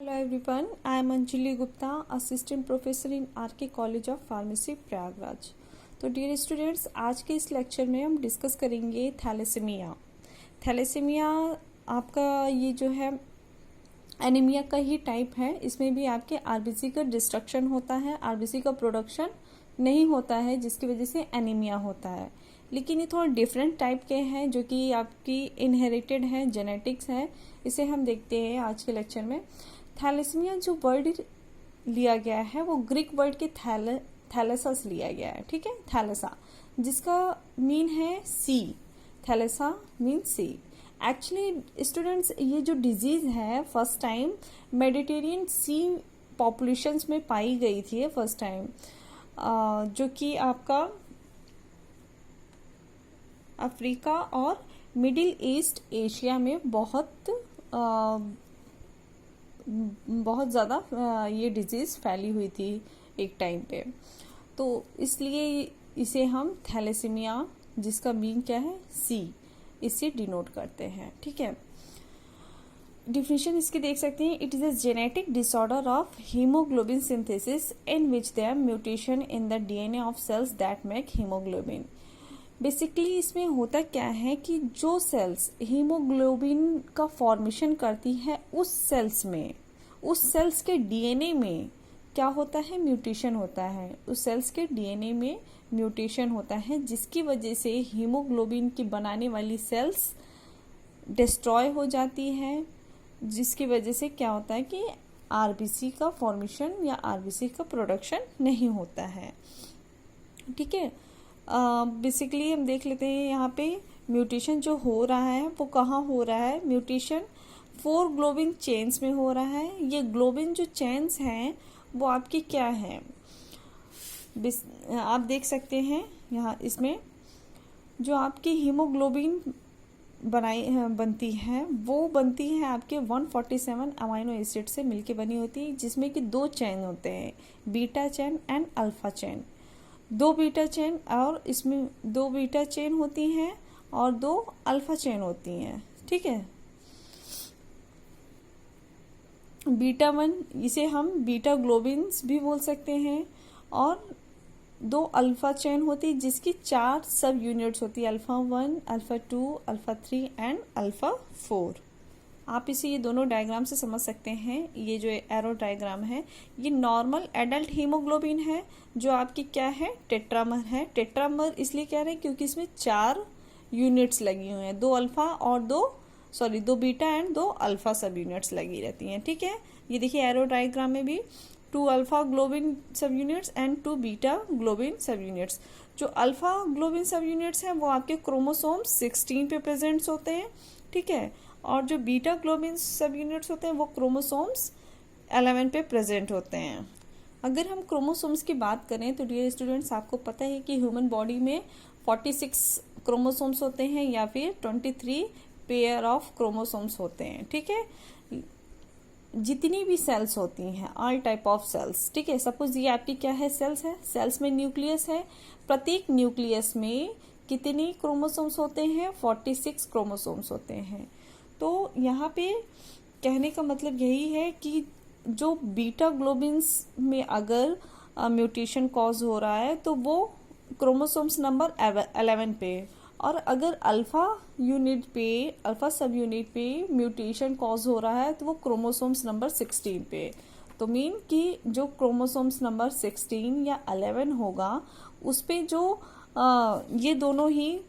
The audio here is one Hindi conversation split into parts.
Hello everyone, I am Anjali Gupta, Assistant Professor in RK College of Pharmacy, Prayagraj. तो डियर स्टूडेंट्स, आज के इस लेक्चर में हम डिस्कस करेंगे थैलेसीमिया। थैलेसीमिया आपका ये जो है एनीमिया का ही टाइप है। इसमें भी आपके आरबीसी का डिस्ट्रक्शन होता है, आरबीसी का प्रोडक्शन नहीं होता है, जिसकी वजह से एनीमिया होता है। लेकिन ये थोड़ा डिफरेंट टाइप के हैं जो कि आपकी इनहेरिटेड है, जेनेटिक्स है। इसे हम देखते हैं आज के लेक्चर में। थैलेसीमिया जो वर्ड लिया गया है वो ग्रीक वर्ड के थैलेसा से लिया गया है, ठीक है, थैलेसा, जिसका मीन है सी। थैलेसा मीन सी। एक्चुअली स्टूडेंट्स, ये जो डिजीज है फर्स्ट टाइम मेडिटेरियन सी पॉपुलेशंस में पाई गई थी फर्स्ट टाइम, जो कि आपका अफ्रीका और मिडिल ईस्ट एशिया में बहुत ज़्यादा ये डिजीज़ फैली हुई थी एक टाइम पे। तो इसलिए इसे हम थैलेसीमिया, जिसका मीन क्या है सी, इससे डिनोट करते हैं, ठीक है। डिफिनेशन इसकी देख सकते हैं। It is a genetic disorder of haemoglobin synthesis in which there mutation in the DNA of cells that make haemoglobin. Basically इसमें होता क्या है कि जो सेल्स हीमोग्लोबिन का फॉर्मेशन करती है उस सेल्स के डीएनए में क्या होता है, म्यूटेशन होता है। उस सेल्स के डीएनए में म्यूटेशन होता है, जिसकी वजह से हीमोग्लोबिन की बनाने वाली सेल्स डिस्ट्रॉय हो जाती है, जिसकी वजह से क्या होता है कि आरबीसी का फॉर्मेशन या आरबीसी का प्रोडक्शन नहीं होता है, ठीक है। बेसिकली हम देख लेते हैं यहाँ पे म्यूटेशन जो हो रहा है वो कहाँ हो रहा है। म्यूटेशन 4 ग्लोबिन चेन्स में हो रहा है। ये ग्लोबिन जो चेन्स हैं वो आपकी क्या है, आप देख सकते हैं यहाँ इसमें जो आपकी हीमोग्लोबिन बनती है वो बनती है आपके 147 अमाइनो एसिड से मिलके बनी होती है, जिसमें कि 2 चेन होते हैं, beta chain and alpha chain. 2 beta chain और इसमें 2 बीटा चेन होती हैं और 2 अल्फा चेन होती हैं, ठीक है। बीटा 1 इसे हम बीटा ग्लोबिन्स भी बोल सकते हैं, और 2 अल्फा चेन होती है जिसकी 4 सब यूनिट्स होती है, alpha 1, alpha 2, alpha 3 and alpha 4। आप इसे ये दोनों डायग्राम से समझ सकते हैं। ये जो एरो डायग्राम है ये नॉर्मल एडल्ट हीमोग्लोबिन है, जो आपकी क्या है, टेट्रामर है। टेट्रामर इसलिए कह रहे हैं क्योंकि इसमें 4 यूनिट्स लगी हुई हैं, 2 अल्फा और 2 बीटा एंड 2 अल्फा सब यूनिट्स लगी रहती हैं, ठीक है। ये देखिए एरो डायग्राम में भी 2 अल्फा ग्लोबिन सब यूनिट्स एंड 2 बीटा ग्लोबिन सब यूनिट्स। जो अल्फा ग्लोबिन सब यूनिट्स हैं वो आपके क्रोमोसोम 16 पे प्रेजेंट होते हैं, ठीक है, और जो बीटा ग्लोबिन सब यूनिट्स होते हैं वो क्रोमोसोम्स 11 पे प्रेजेंट होते हैं। अगर हम क्रोमोसोम्स की बात करें तो डियर स्टूडेंट्स, आपको पता है कि ह्यूमन बॉडी में 46 क्रोमोसोम्स होते हैं या फिर 23 पेयर ऑफ क्रोमोसोम्स होते हैं, ठीक है। जितनी भी सेल्स होती हैं, ऑल टाइप ऑफ सेल्स, ठीक है। सपोज ये आपकी क्या है, सेल्स है, सेल्स में न्यूक्लियस है। प्रत्येक न्यूक्लियस में कितने क्रोमोसोम्स होते हैं, 46 क्रोमोसोम्स होते हैं। तो यहाँ पे कहने का मतलब यही है कि जो बीटा ग्लोबिन्स में अगर म्यूटेशन कॉज हो रहा है तो वो क्रोमोसोम्स नंबर 11 पे, और अगर अल्फा सब यूनिट पे म्यूटेशन कॉज हो रहा है तो वो क्रोमोसोम्स नंबर 16 पे। तो मीन कि जो क्रोमोसोम्स नंबर 16 या 11 होगा उस पे जो ये दोनों ही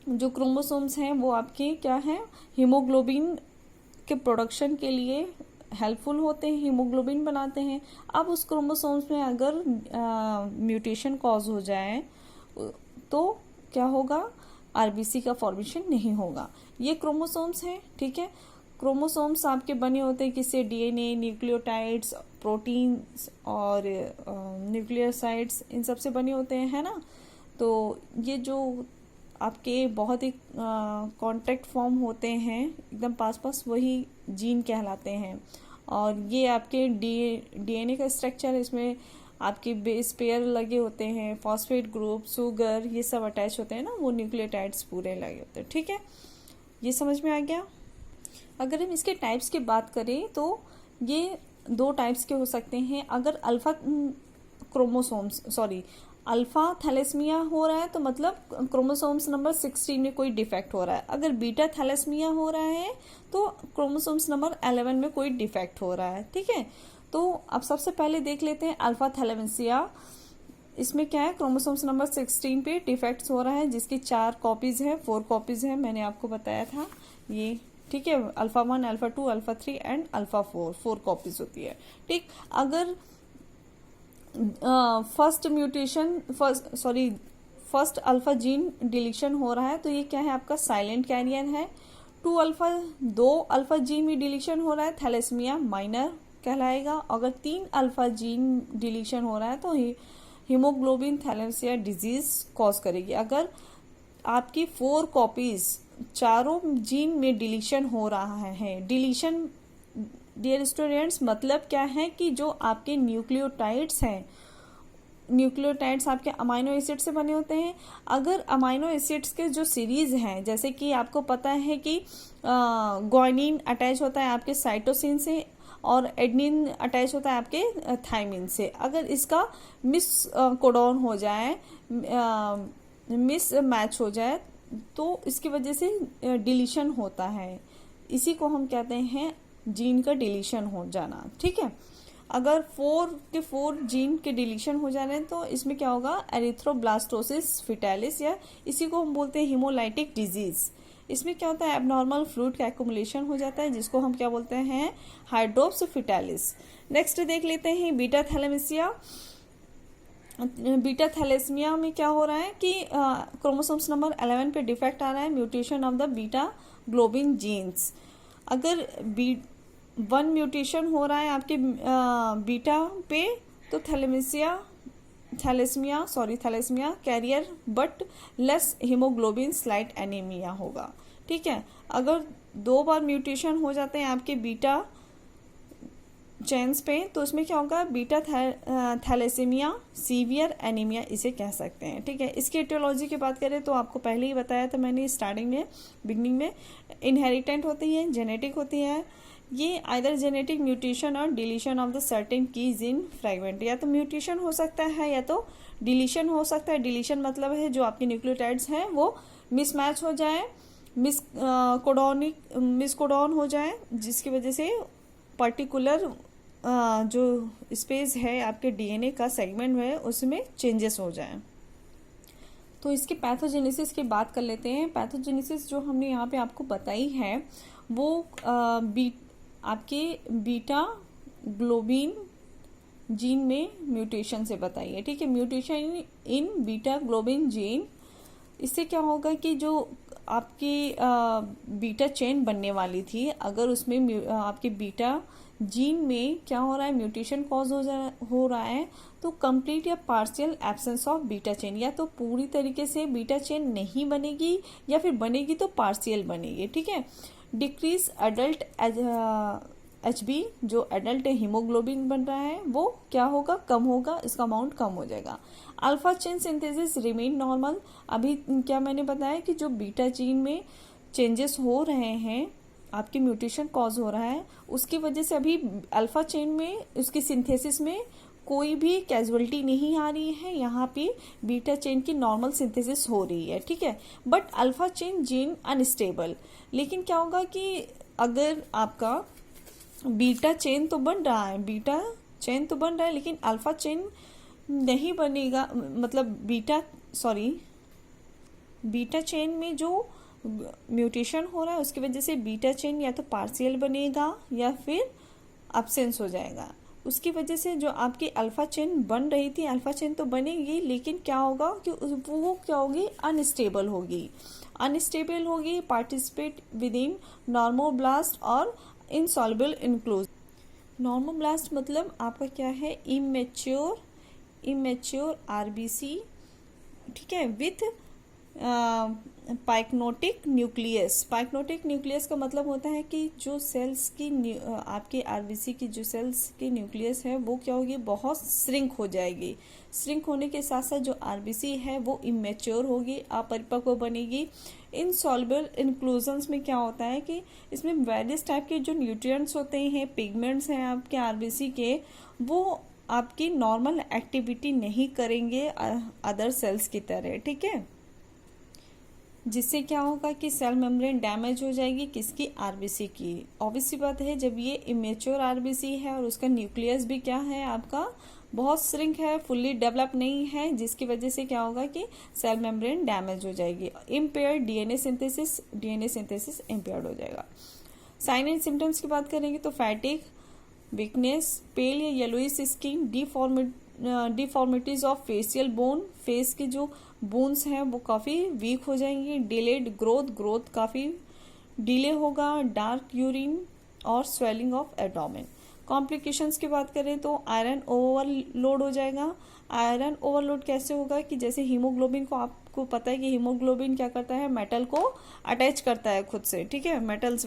जो क्रोमोसोम्स हैं वो आपके क्या हैं, हीमोग्लोबिन के प्रोडक्शन के लिए हेल्पफुल होते हैं, हीमोग्लोबिन बनाते हैं। अब उस क्रोमोसोम्स में अगर म्यूटेशन कॉज हो जाए तो क्या होगा, आरबीसी का फॉर्मेशन नहीं होगा। ये क्रोमोसोम्स हैं, ठीक है। क्रोमोसोम्स आपके बने होते हैं किससे, डीएनए, न्यूक्लियोटाइड्स, प्रोटीन्स और न्यूक्लियोसाइड्स, इन सब से बने होते हैं, है ना। तो ये जो आपके बहुत ही कॉन्टैक्ट फॉर्म होते हैं एकदम पास वही जीन कहलाते हैं। और ये आपके डीएनए का स्ट्रक्चर, इसमें आपके बेस पेयर लगे होते हैं, फॉस्फेट ग्रुप, शुगर, ये सब अटैच होते हैं ना, वो न्यूक्लियोटाइड्स पूरे लगे होते हैं, ठीक है। ये समझ में आ गया। अगर हम इसके टाइप्स की बात करें तो ये दो टाइप्स के हो सकते हैं। अगर अल्फा क्रोमोसोम्स अल्फा थैलेसीमिया हो रहा है तो मतलब क्रोमोसोम्स नंबर 16 में कोई डिफेक्ट हो रहा है। अगर बीटा थैलेसीमिया हो रहा है तो क्रोमोसोम्स नंबर 11 में कोई डिफेक्ट हो रहा है। ठीक है, तो अब सबसे पहले देख लेते हैं अल्फा थैलेसीमिया। इसमें क्या है, क्रोमोसोम्स नंबर 16 पे डिफेक्ट्स हो रहा है, जिसकी 4 कॉपीज है, 4 कॉपीज है, मैंने आपको बताया था ये। ठीक है, alpha 1, alpha 2, alpha 3 and alpha 4 copies होती है। ठीक, अगर फर्स्ट अल्फा जीन डिलीशन हो रहा है तो ये क्या है, आपका साइलेंट कैरियर है। 2 अल्फा जीन में डिलीशन हो रहा है, थैलेसीमिया माइनर कहलाएगा। अगर 3 अल्फा जीन डिलीशन हो रहा है तो हीमोग्लोबिन थैलेसिया डिजीज कॉज करेगी। अगर आपकी 4 कॉपीज चारों जीन में डिलीशन हो रहा है, डिलीशन डियर स्टूडेंट्स मतलब क्या है कि जो आपके न्यूक्लियोटाइड्स हैं, न्यूक्लियोटाइड्स आपके अमाइनो एसिड से बने होते हैं। अगर अमाइनो एसिड्स के जो सीरीज हैं, जैसे कि आपको पता है कि ग्वानिन अटैच होता है आपके साइटोसिन से और एडनिन अटैच होता है आपके थायमिन से। अगर इसका मिस कोडॉन हो जाए, मिस मैच हो जाए तो इसकी वजह से डिलीशन होता है। इसी को हम कहते हैं जीन का डिलीशन हो जाना। ठीक है, अगर 4 जीन के डिलीशन हो जा रहे हैं तो इसमें क्या होगा, एरिथ्रोब्लास्टोसिस फिटालिस, या इसी को हम बोलते हैं हीमोलाइटिक डिजीज। इसमें क्या होता है, एबनॉर्मल फ्लूइड का एक्युमुलेशन हो जाता है, जिसको हम क्या बोलते हैं, हाइड्रोप्स फिटालिस। नेक्स्ट देख लेते हैं बीटा थैलेसीमिया। बीटा थैलेसीमिया में क्या हो रहा है कि क्रोमोसोम्स नंबर 11 पे डिफेक्ट आ रहा है, mutation of the beta globin genes. अगर 1 म्यूटेशन हो रहा है आपके बीटा पे तो thalassaemia carrier but less haemoglobin slight anaemia होगा। ठीक है, अगर 2 बार म्यूटेशन हो जाते हैं आपके बीटा चेन्स पे तो उसमें क्या होगा, बीटा थैलेसीमिया सीवियर एनीमिया इसे कह सकते हैं। ठीक है, इसकी एटियोलॉजी की बात करें तो आपको पहले ही बताया था मैंने स्टार्टिंग में, बिगनिंग में, इनहेरिटेंट होती है, जेनेटिक होती है। ये आइदर जेनेटिक म्यूटेशन और deletion of the certain keys in fragment, या तो म्यूटेशन हो सकता है या तो डिलीशन हो सकता है। डिलीशन मतलब है जो आपके न्यूक्लियोटाइड्स हैं वो मिसमैच हो जाए, मिस कोडॉन हो जाए, जिसकी वजह से पर्टिकुलर जो स्पेस है आपके डीएनए का सेगमेंट है उसमें चेंजेस हो जाए। तो इसके पैथोजेनेसिस की बात कर लेते हैं। पैथोजेनेसिस जो हमने यहाँ पे आपको बताई है वो आपके बीटा ग्लोबिन जीन में म्यूटेशन से बताई है। ठीक है, mutation in beta globin gene, इससे क्या होगा कि जो आपकी बीटा चेन बनने वाली थी, अगर उसमें आपके बीटा जीन में क्या हो रहा है, म्यूटेशन कॉज हो रहा है तो कंप्लीट या partial absence of beta chain, या तो पूरी तरीके से बीटा चेन नहीं बनेगी या फिर बनेगी तो पार्शियल बनेगी। ठीक है, डिक्रीज एडल्ट HB, जो एडल्ट हीमोग्लोबिन बन रहा है वो क्या होगा, कम होगा, इसका अमाउंट कम हो जाएगा। Alpha chain synthesis remain normal. अभी क्या मैंने बताया कि जो बीटा चेन में चेंजेस हो रहे हैं, आपकी म्यूटेशन कॉज हो रहा है, उसकी वजह से अभी अल्फा चेन में उसकी सिंथेसिस में कोई भी कैजुअलिटी नहीं आ रही है। यहाँ पे बीटा चेन की नॉर्मल सिंथेसिस हो रही है। ठीक है, but alpha chain gene unstable. लेकिन क्या होगा कि अगर आपका बीटा चेन तो बन रहा है, लेकिन अल्फा चेन नहीं बनेगा, मतलब बीटा चेन में जो म्यूटेशन हो रहा है उसकी वजह से बीटा चेन या तो पार्शियल बनेगा या फिर एब्सेंस हो जाएगा। उसकी वजह से जो आपकी अल्फा चेन बन रही थी, अल्फा चेन तो बनेगी लेकिन क्या होगा कि वो क्या होगी, अनस्टेबल होगी, पार्टिसिपेट विद इन नॉर्मोब्लास्ट और इनसॉल्युबल इनक्लूज। नॉर्मोब्लास्ट मतलब आपका क्या है, इमेच्योर RBC, ठीक है, विथ पाइक्नोटिक न्यूक्लियस। पाइक्नोटिक न्यूक्लियस का मतलब होता है कि जो सेल्स की आपके आरबीसी की जो सेल्स की न्यूक्लियस है वो क्या होगी, बहुत श्रिंक हो जाएगी। श्रिंक होने के साथ साथ जो आरबीसी है वो इमेच्योर होगी, अपरिपक्व बनेगी। इनसॉल्युबल इंक्लूजन्स में क्या होता है कि इसमें वेरियस टाइप के जो न्यूट्रिएंट्स होते हैं, पिगमेंट्स हैं आपके आरबीसी के, वो आपकी नॉर्मल एक्टिविटी नहीं करेंगे अदर सेल्स की तरह, ठीक है। जिससे क्या होगा कि सेल मेम्ब्रेन डैमेज हो जाएगी, किसकी, आरबीसी की। ऑब्वियसली बात है, जब ये इमेच्योर आरबीसी है और उसका न्यूक्लियस भी क्या है आपका, बहुत श्रिंक है, फुल्ली डेवलप नहीं है, जिसकी वजह से क्या होगा कि सेल मेम्ब्रेन डैमेज हो जाएगी। इम्पेयर्ड डीएनए सिंथेसिस इम्पेयर्ड हो जाएगा। साइन एंड सिम्टम्स की बात करेंगे तो फैटिक, वीकनेस, पेल या yellowish skin, deformities of facial bone, face के जो बोन्स हैं वो काफ़ी वीक हो जाएंगी। डिलेड ग्रोथ काफ़ी डिले होगा। डार्क यूरिन और स्वेलिंग ऑफ एब्डोमेन। कॉम्प्लिकेशंस की बात करें तो आयरन ओवरलोड हो जाएगा। आयरन ओवरलोड कैसे होगा कि जैसे हीमोग्लोबिन को, आपको पता है कि हीमोग्लोबिन क्या करता है, मेटल को अटैच करता है खुद से, ठीक है, मेटल्स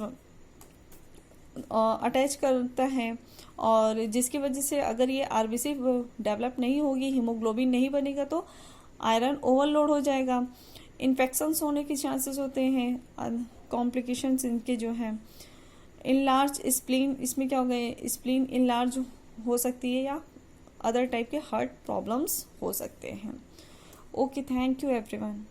अटैच करता है, और जिसकी वजह से अगर ये आरबीसी डेवलप नहीं होगी, हीमोग्लोबिन नहीं बनेगा तो आयरन ओवरलोड हो जाएगा। इन्फेक्शंस होने के चांसेस होते हैं। कॉम्प्लिकेशंस इनके जो हैं, इनलार्ज स्प्लीन, इसमें क्या हो गए, स्प्लीन इनलार्ज हो सकती है या अदर टाइप के हार्ट प्रॉब्लम्स हो सकते हैं। Okay, thank you everyone.